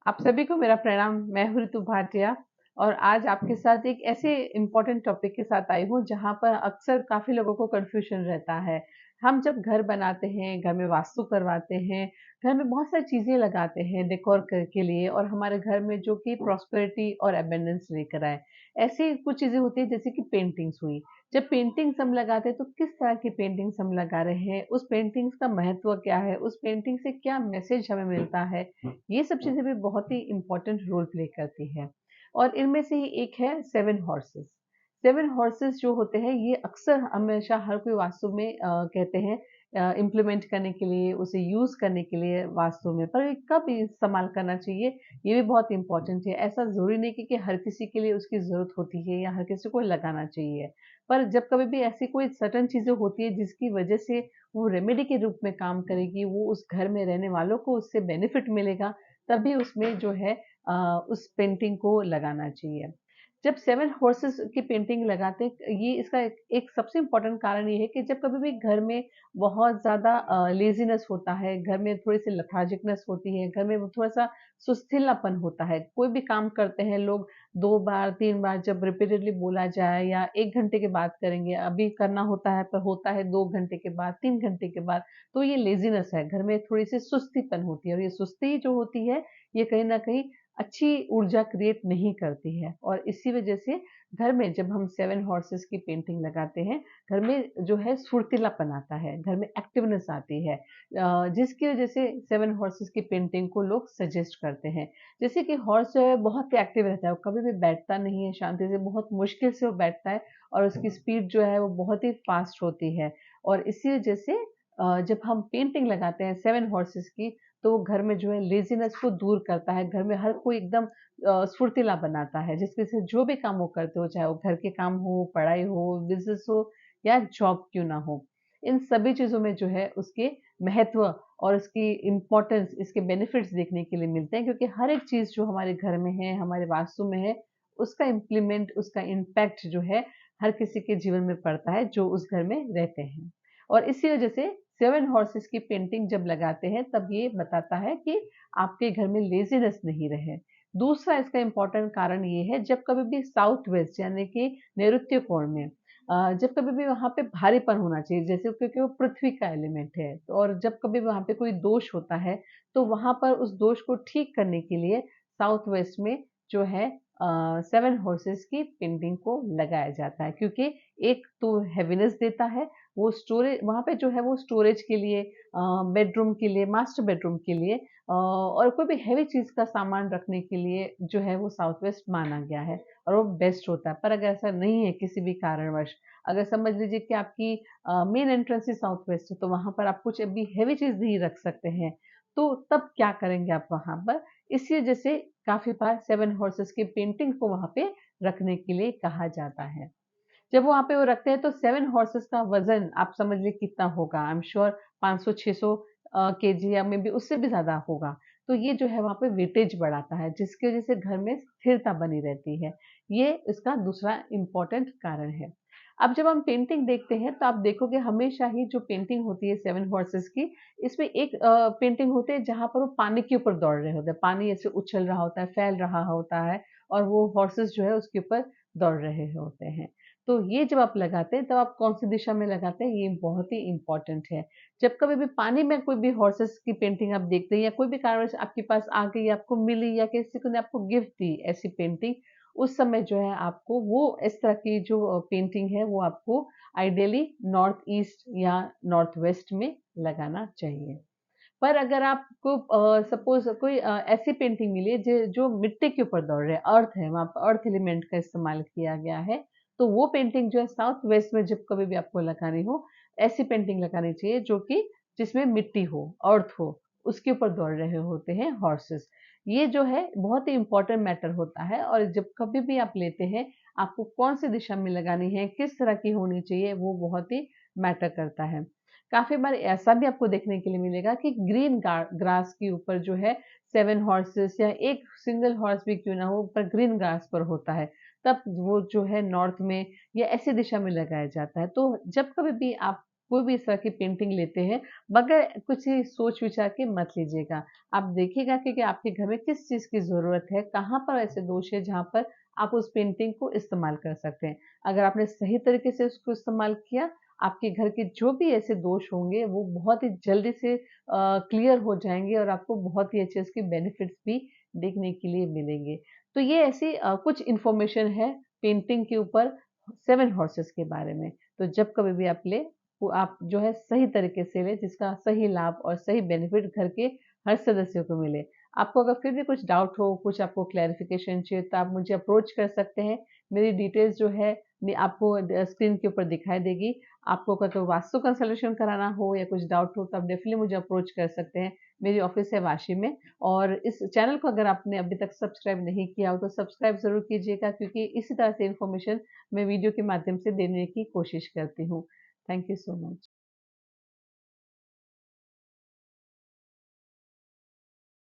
आप सभी को मेरा प्रणाम। मैं हूँ ऋतु भाटिया और आज आपके साथ एक ऐसे इम्पोर्टेंट टॉपिक के साथ आई हूँ जहाँ पर अक्सर काफ़ी लोगों को कन्फ्यूजन रहता है। हम जब घर बनाते हैं, घर में वास्तु करवाते हैं, घर में बहुत सारी चीज़ें लगाते हैं डेकोर के लिए और हमारे घर में जो कि प्रॉस्पेरिटी और एबंडेंस लेकर आए। ऐसी कुछ चीज़ें होती हैं जैसे कि पेंटिंग्स हुई। जब पेंटिंग्स हम लगाते हैं तो किस तरह की पेंटिंग्स हम लगा रहे हैं, उस पेंटिंग्स का महत्व क्या है, उस पेंटिंग से क्या मैसेज हमें मिलता है, ये सब चीज़ें भी बहुत ही इम्पोर्टेंट रोल प्ले करती हैं। और इनमें से ही एक है 7 हॉर्सेस। 7 हॉर्सेस जो होते हैं ये अक्सर हमेशा हर कोई वास्तु में कहते हैं इम्प्लीमेंट करने के लिए, उसे यूज़ करने के लिए वास्तु में, पर ये कब इस्तेमाल करना चाहिए, ये भी बहुत इम्पोर्टेंट है। ऐसा ज़रूरी नहीं कि हर किसी के लिए उसकी ज़रूरत होती है या हर किसी को लगाना चाहिए। पर जब कभी भी ऐसी कोई सर्टेन चीज़ें होती है जिसकी वजह से वो रेमेडी के रूप में काम करेगी, वो उस घर में रहने वालों को उससे बेनिफिट मिलेगा, तभी उसमें जो है उस पेंटिंग को लगाना चाहिए। जब 7 हॉर्सेस की पेंटिंग लगाते हैं, ये इसका एक एक सबसे इम्पोर्टेंट कारण ये है कि जब कभी भी घर में बहुत ज़्यादा लेज़ीनेस होता है, घर में थोड़ी-सी लेथार्जिकनेस होती है, घर में वो थोड़ा-सा सुस्तीलापन होता है, कोई भी काम करते हैं लोग 2 बार, 3 बार जब रिपीटेडली बोला जाए या 1 घंटे के बाद करेंगे, अभी करना होता है पर होता है 2 घंटे के बाद, 3 घंटे के बाद, तो ये लेज़ीनेस है, घर में थोड़ी-सी सुस्तीपन होती है और ये सुस्ती जो होती है, ये कहीं न कहीं अच्छी ऊर्जा क्रिएट नहीं करती है और इसी वजह से घर में जब हम 7 हॉर्सेस की पेंटिंग लगाते हैं, घर में जो है फुर्तीलापन आता है, घर में एक्टिवनेस आती है जिसकी वजह से 7 हॉर्सेस की पेंटिंग को लोग सजेस्ट करते हैं। जैसे कि हॉर्स जो है बहुत ही एक्टिव रहता है, वो कभी भी बैठता नहीं है शांति से, बहुत मुश्किल से वो बैठता है और उसकी स्पीड जो है वो बहुत ही फास्ट होती है और इसी वजह से जब हम पेंटिंग लगाते हैं 7 हॉर्सेस की, तो वो घर में जो है लेज़ीनेस को दूर करता है, घर में हर कोई एकदम स्फूर्तिला बनाता है, जिसकी वजह से जो भी काम वो करते हो, चाहे वो घर के काम हो, पढ़ाई हो, बिज़नेस हो या जॉब क्यों ना हो, इन सभी चीज़ों में जो है उसके महत्व और उसकी इम्पोर्टेंस, इसके बेनिफिट्स देखने के लिए मिलते हैं क्योंकि हर एक चीज़ जो हमारे घर में है, हमारे वास्तु में है, उसका इम्प्लीमेंट, उसका इम्पैक्ट जो है हर किसी के जीवन में पड़ता है, जो उस घर में रहते हैं। और इसी वजह से 7 हॉर्सेस की पेंटिंग जब लगाते हैं, तब ये बताता है कि आपके घर में लेज़ीनेस नहीं रहे। दूसरा इसका इम्पोर्टेंट कारण ये है, जब कभी भी साउथ वेस्ट यानी कि नैऋत्य कोण में जब कभी भी वहाँ पे भारीपन होना चाहिए, जैसे क्योंकि वो पृथ्वी का एलिमेंट है तो और जब कभी वहाँ पे कोई दोष होता है, तो वहाँ पर उस दोष को ठीक करने के लिए साउथ वेस्ट में जो है 7 हॉर्सेस की पेंटिंग को लगाया जाता है क्योंकि एक तो हेवीनेस देता है, वो स्टोरेज वहाँ पे जो है वो स्टोरेज के लिए बेडरूम के लिए, मास्टर बेडरूम के लिए और कोई भी हेवी चीज़ का सामान रखने के लिए जो है वो साउथ वेस्ट माना गया है और वो बेस्ट होता है। पर अगर ऐसा नहीं है किसी भी कारणवश, अगर समझ लीजिए कि आपकी मेन एंट्रेंस ही साउथ वेस्ट है, तो वहाँ पर आप कुछ अभी हेवी चीज़ नहीं रख सकते हैं, तो तब क्या करेंगे आप वहाँ पर? इसी वजह से काफ़ी बार 7 हॉर्सेस की पेंटिंग को वहाँ पे रखने के लिए कहा जाता है। जब वहाँ पे वो रखते हैं तो 7 हॉर्सेस का वज़न आप समझ लीजिए कितना होगा, आई एम श्योर 500-600 केजी या मेबी उससे भी ज़्यादा होगा। तो ये जो है वहाँ पे वेटेज बढ़ाता है, जिसकी वज़ह से घर में स्थिरता बनी रहती है। ये इसका दूसरा इम्पोर्टेंट कारण है। अब जब हम पेंटिंग देखते हैं तो आप देखोगे हमेशा ही जो पेंटिंग होती है 7 हॉर्सेस की, इसमें एक पेंटिंग होती है जहाँ पर वो पानी के ऊपर दौड़ रहे होते हैं, पानी ऐसे उछल रहा होता है, फैल रहा होता है और वो हॉर्सेस जो है उसके ऊपर दौड़ रहे होते हैं। तो ये जब आप लगाते हैं, तब आप कौन-सी दिशा में लगाते हैं, ये बहुत ही इम्पोर्टेंट है। जब कभी भी पानी में कोई भी हॉर्सेस की पेंटिंग आप देखते हैं या कोई भी कारणवश आपके पास आ गई, आपको मिली या किसी ने आपको गिफ्ट दी ऐसी पेंटिंग, उस समय जो है आपको वो इस तरह की जो पेंटिंग है, वो आपको आइडियली नॉर्थ ईस्ट या नॉर्थ वेस्ट में लगाना चाहिए। पर अगर आपको सपोज़ कोई ऐसी पेंटिंग मिली है जो मिट्टी के ऊपर दौड़ रहे हैं, अर्थ है, वहाँ पे अर्थ एलिमेंट का इस्तेमाल किया गया है, तो वो पेंटिंग जो है साउथ वेस्ट में जब कभी भी आपको लगानी हो, ऐसी पेंटिंग लगानी चाहिए जो कि जिसमें मिट्टी हो, अर्थ हो, उसके ऊपर दौड़ रहे होते हैं हॉर्सेस। ये जो है बहुत ही इम्पोर्टेंट मैटर होता है और जब कभी भी आप लेते हैं, आपको कौन-सी दिशा में लगानी है, किस तरह की होनी चाहिए, वो बहुत ही मैटर करता है। काफ़ी बार ऐसा भी आपको देखने के लिए मिलेगा कि ग्रीन ग्रास के ऊपर जो है 7 हॉर्सेस या एक सिंगल हॉर्स भी क्यों ना हो पर ग्रीन ग्रास पर होता है, तब वो जो है नॉर्थ में या ऐसी दिशा में लगाया जाता है। तो जब कभी भी आप कोई भी इस तरह की पेंटिंग लेते हैं, बगैर कुछ ही सोच विचार के मत लीजिएगा। आप देखिएगा कि आपके घर में किस चीज़ की ज़रूरत है, कहाँ पर ऐसे दोष है जहाँ पर आप उस पेंटिंग को इस्तेमाल कर सकते हैं। अगर आपने सही तरीके से उसको इस्तेमाल किया, आपके घर के जो भी ऐसे दोष होंगे वो बहुत ही जल्दी से क्लियर हो जाएँगे और आपको बहुत ही अच्छे उसके बेनिफिट्स भी देखने के लिए मिलेंगे। तो ये ऐसी कुछ इन्फॉर्मेशन है पेंटिंग के ऊपर 7 हॉर्सेस के बारे में। तो जब कभी भी आप लें, वो आप जो है सही तरीके से लें जिसका सही लाभ और सही बेनिफिट घर के हर सदस्य को मिले। आपको अगर फिर भी कुछ डाउट हो, कुछ आपको क्लैरिफ़िकेशन चाहिए तो आप मुझे अप्रोच कर सकते हैं। मेरी डिटेल्स जो है आपको स्क्रीन के ऊपर दिखाई देगी। आपको अगर तो वास्तु कंसल्टेशन कराना हो या कुछ डाउट हो तो आप डेफ़िनिटली मुझे अप्रोच कर सकते हैं। मेरी ऑफ़िस है वाशी में और इस चैनल को अगर आपने अभी तक सब्सक्राइब नहीं किया हो तो सब्सक्राइब ज़रूर कीजिएगा क्योंकि इसी तरह से इन्फॉर्मेशन मैं वीडियो के माध्यम से देने की कोशिश करती हूँ। Thank you so much.